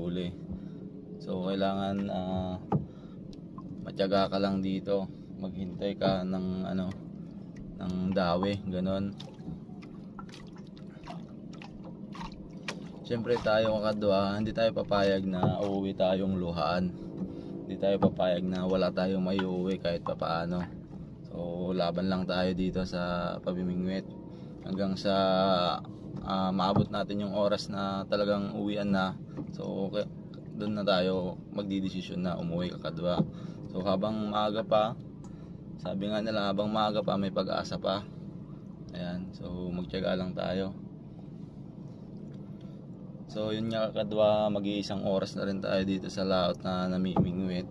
hinuhuli. So kailangan matyaga ka lang dito, maghintay ka ng ng dawi, ganon. Siyempre tayo kakadwa, hindi tayo papayag na uuwi tayong luhaan. Hindi tayo papayag na wala tayong maiuwi kahit papaano. So laban lang tayo dito sa pamimingwit hanggang sa maabot natin yung oras na talagang uwian na. So doon na tayo magdidesisyon na umuwi, kakadwa. So habang maaga pa, sabi nga nila, habang maaga pa may pag-asa pa. Ayan, so magtiyaga lang tayo. So yun nga, kakadwa, mag-iisang oras na rin tayo dito sa laot na namimingwit.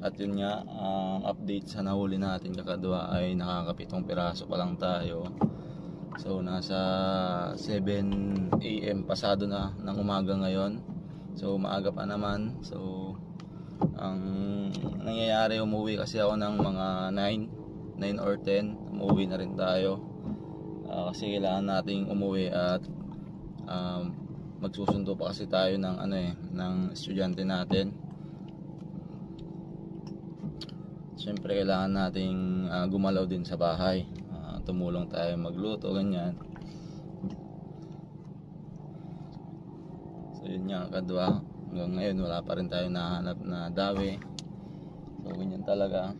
At yun nga, ang update sa nahuli natin, kakadwa, ay nakakapitong piraso pa lang tayo. So nasa 7 AM pasado na ng umaga ngayon. So maaga pa naman. So ang nangyayari, umuwi kasi ako ng mga 9 or 10. Umuwi na rin tayo kasi kailangan nating umuwi at magsusundo pa kasi tayo ng ng estudyante natin. Siyempre kailangan nating gumalaw din sa bahay, tumulong tayo magluto, ganyan. So yun nga, kakadwa, hanggang ngayon wala pa rin tayo nahanap na dawi. So ganyan talaga.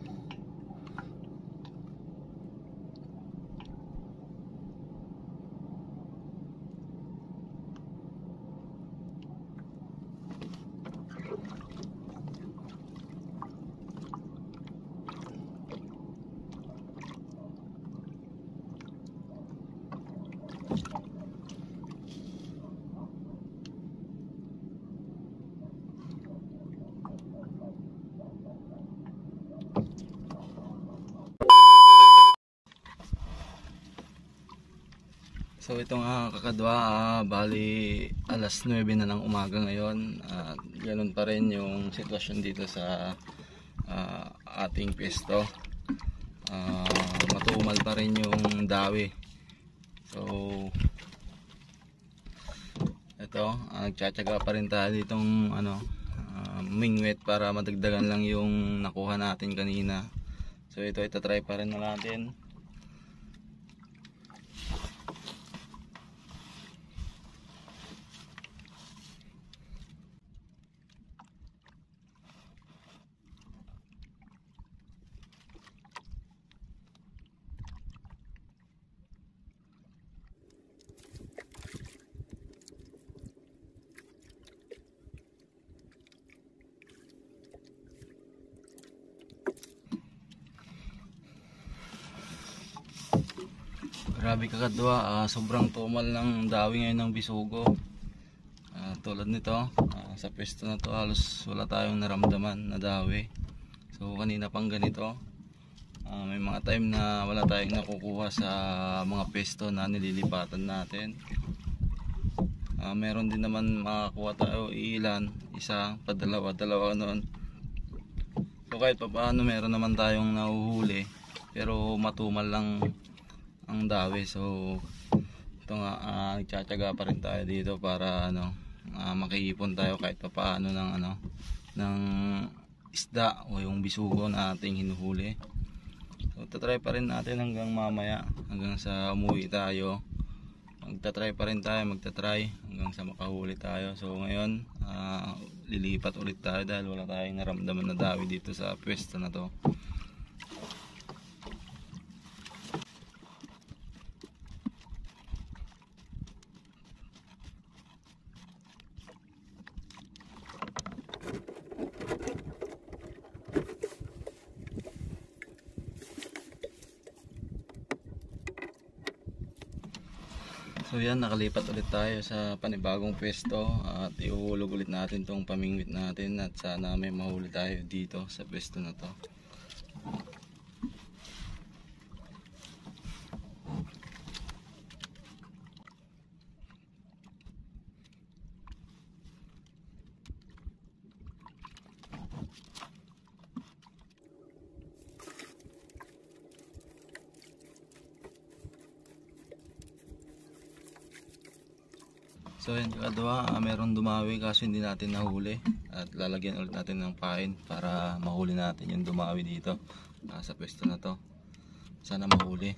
So ito nga, kakadwa, bali alas 9 na ng umaga ngayon. Ganun pa rin yung sitwasyon dito sa ating pwesto. Matumal pa rin yung dawi. So ito, nagtsatsaga pa rin tayo ditong mingwit para madagdagan lang yung nakuha natin kanina. So ito, itatry pa rin na natin. Grabe, kakadwa, sobrang tumal ng dawi ngayon ng bisugo. Tulad nito, sa pwesto na to halos wala tayong naramdaman na dawi. So kanina pang ganito, may mga time na wala tayong nakukuha sa mga pwesto na nililipatan natin. Meron din naman makakuha tayo ilan, isa, padalawa noon. So kahit pa paano meron naman tayong nahuhuli, pero matumal lang ang dawi. So ito nga, nagtsatsaga pa rin tayo dito para makiipon tayo kahit pa paano ng isda o yung bisugo na ating hinuhuli. So tatry pa rin natin hanggang mamaya, hanggang sa umuwi tayo. Magtatry pa rin tayo, hanggang sa makahuli tayo. So ngayon, lilipat ulit tayo dahil wala tayong naramdaman na dawi dito sa pwesto na to. So yan, nakalipat ulit tayo sa panibagong pwesto at ihuhulog ulit natin tong pamingwit natin at sana may mahuli tayo dito sa pwesto na to. So yun kakadwa, meron dumawi kaso hindi natin nahuli. At lalagyan ulit natin ng pain para mahuli natin yung dumawi dito sa pwesto na to. Sana mahuli.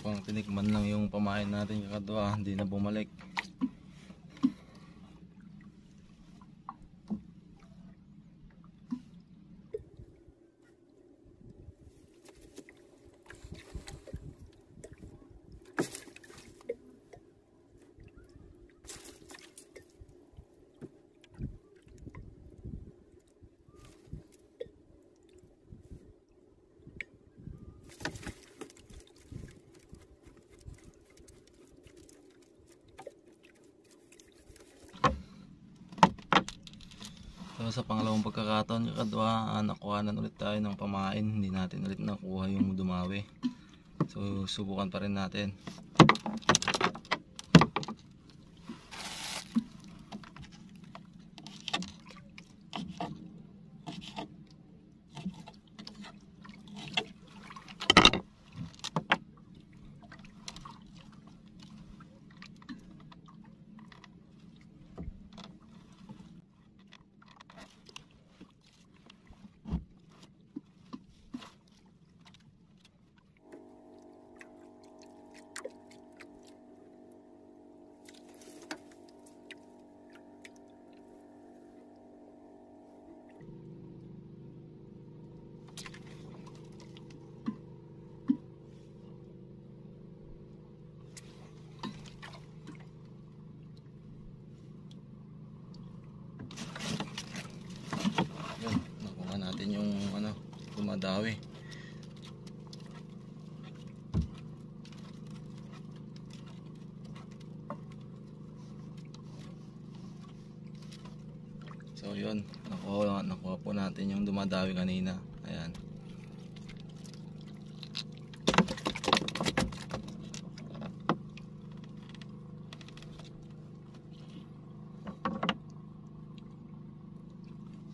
Pang tinikman lang yung pamain natin kakadwa, hindi na bumalik. So sa pangalawang pagkakataon kakadwa, nakuhanan ulit tayo ng pamain, hindi natin ulit nakuha yung dumawi. So subukan pa rin natin. Yun, nakuha natin yung dumadawi. So yun, nakuha po natin yung dumadawi kanina. Ayan.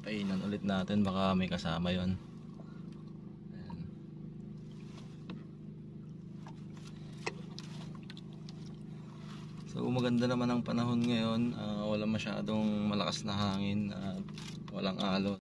Painan ulit natin, baka may kasama yon. So maganda naman ang panahon ngayon, wala masyadong malakas na hangin at walang alon.